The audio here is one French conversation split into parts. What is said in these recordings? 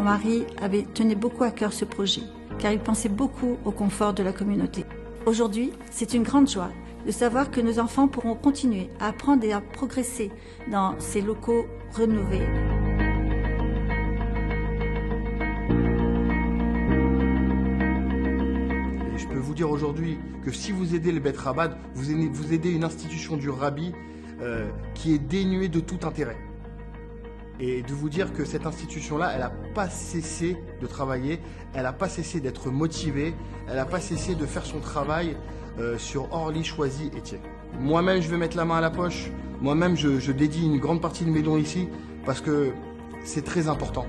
mon mari tenait beaucoup à cœur ce projet, car il pensait beaucoup au confort de la communauté. Aujourd'hui, c'est une grande joie de savoir que nos enfants pourront continuer à apprendre et à progresser dans ces locaux rénovés. Et je peux vous dire aujourd'hui que si vous aidez les Beth Rabad, vous aidez une institution du Rabbi qui est dénuée de tout intérêt. Et de vous dire que cette institution-là, elle n'a pas cessé de travailler, elle n'a pas cessé d'être motivée, elle n'a pas cessé de faire son travail sur Orly, Choisy et Thiers. Moi-même, je vais mettre la main à la poche. Moi-même, je dédie une grande partie de mes dons ici parce que c'est très important.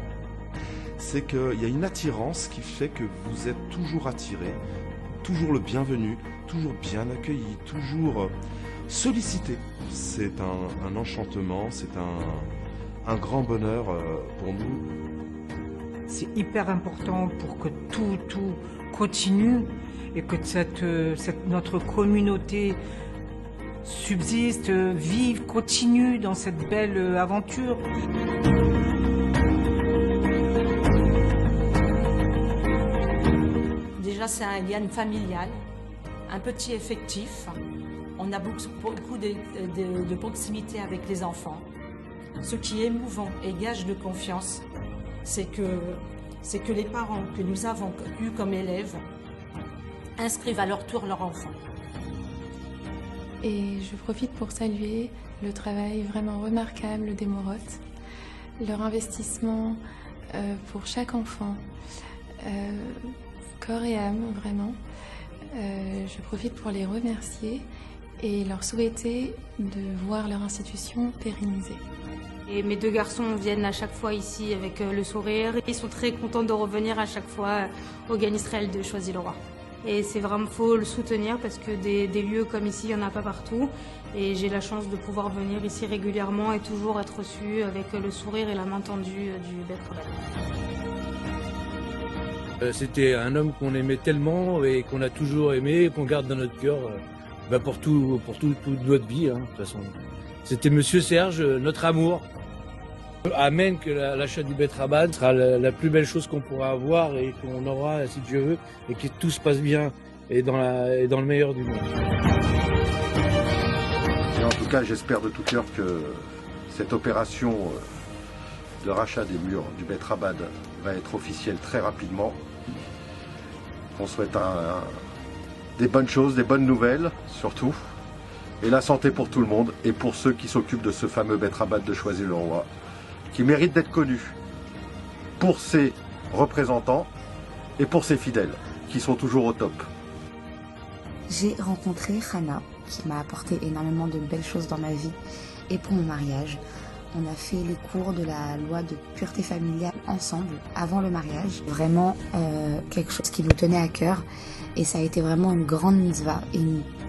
C'est qu'il y a une attirance qui fait que vous êtes toujours attiré, toujours le bienvenu, toujours bien accueilli, toujours sollicité. C'est un enchantement, c'est un grand bonheur pour nous. C'est hyper important pour que tout continue et que notre communauté subsiste, vive, continue dans cette belle aventure. Déjà, c'est un lien familial, un petit effectif. On a beaucoup de proximité avec les enfants. Ce qui est émouvant et gage de confiance, c'est que les parents que nous avons eus comme élèves inscrivent à leur tour leur enfant. Et je profite pour saluer le travail vraiment remarquable des Morottes, leur investissement pour chaque enfant, corps et âme vraiment. Je profite pour les remercier et leur souhaiter de voir leur institution pérennisée. Et mes deux garçons viennent à chaque fois ici avec le sourire. Ils sont très contents de revenir à chaque fois au GAN Israël de Choisy-le-Roi. Et c'est vraiment, faut le soutenir parce que des lieux comme ici, il n'y en a pas partout. Et j'ai la chance de pouvoir venir ici régulièrement et toujours être reçu avec le sourire et la main tendue du Beth Rabad. C'était un homme qu'on aimait tellement et qu'on a toujours aimé et qu'on garde dans notre cœur pour toute notre vie, hein, de toute façon. C'était Monsieur Serge, notre amour. Amen que l'achat du Beth Rabad sera la plus belle chose qu'on pourra avoir et qu'on aura, si Dieu veut, et que tout se passe bien et dans le meilleur du monde. Et en tout cas, j'espère de tout cœur que cette opération de rachat des murs du Beth Rabad va être officielle très rapidement. On souhaite des bonnes choses, des bonnes nouvelles surtout. Et la santé pour tout le monde et pour ceux qui s'occupent de ce fameux Beth Rabad de Choisy-le-Roi, qui mérite d'être connu pour ses représentants et pour ses fidèles, qui sont toujours au top. J'ai rencontré Hana, qui m'a apporté énormément de belles choses dans ma vie et pour mon mariage. On a fait les cours de la loi de pureté familiale ensemble, avant le mariage. Vraiment quelque chose qui nous tenait à cœur et ça a été vraiment une grande mitzvah et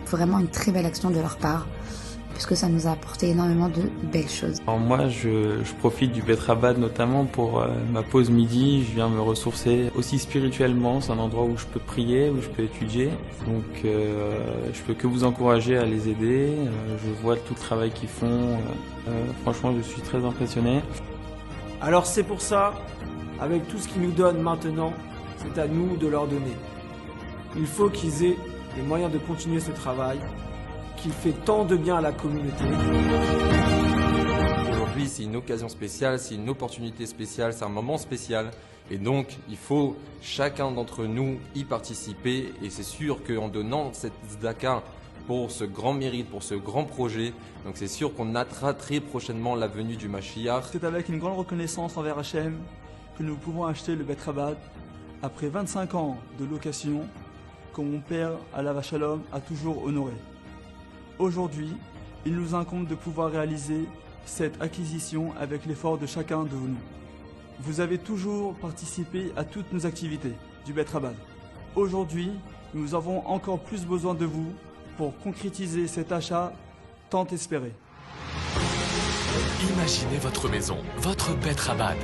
vraiment une très belle action de leur part, puisque ça nous a apporté énormément de belles choses. Alors moi, je profite du Beth Rabad notamment pour ma pause midi. Je viens me ressourcer aussi spirituellement. C'est un endroit où je peux prier, où je peux étudier. Donc je peux que vous encourager à les aider. Je vois tout le travail qu'ils font. Franchement, je suis très impressionné. Alors c'est pour ça, avec tout ce qu'ils nous donnent maintenant, c'est à nous de leur donner. Il faut qu'ils aient les moyens de continuer ce travail, qu'il fait tant de bien à la communauté. Aujourd'hui, c'est une occasion spéciale, c'est une opportunité spéciale, c'est un moment spécial. Et donc, il faut chacun d'entre nous y participer. Et c'est sûr qu'en donnant cette tzedaka pour ce grand mérite, pour ce grand projet, donc c'est sûr qu'on attendra très prochainement la venue du Mashiach. C'est avec une grande reconnaissance envers Hachem que nous pouvons acheter le Beth Rabad après 25 ans de location que mon père, Alav Shalom, a toujours honoré. Aujourd'hui, il nous incombe de pouvoir réaliser cette acquisition avec l'effort de chacun de nous. Vous avez toujours participé à toutes nos activités du Beth Rabad. Aujourd'hui, nous avons encore plus besoin de vous pour concrétiser cet achat tant espéré. Imaginez votre maison, votre Beth Rabad.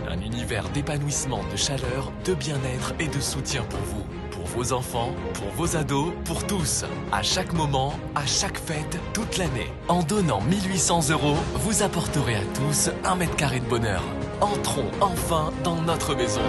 Un univers d'épanouissement, de chaleur, de bien-être et de soutien pour vous. Pour vos enfants, pour vos ados, pour tous. À chaque moment, à chaque fête, toute l'année. En donnant 1 800 €, vous apporterez à tous 1 mètre carré de bonheur. Entrons enfin dans notre maison.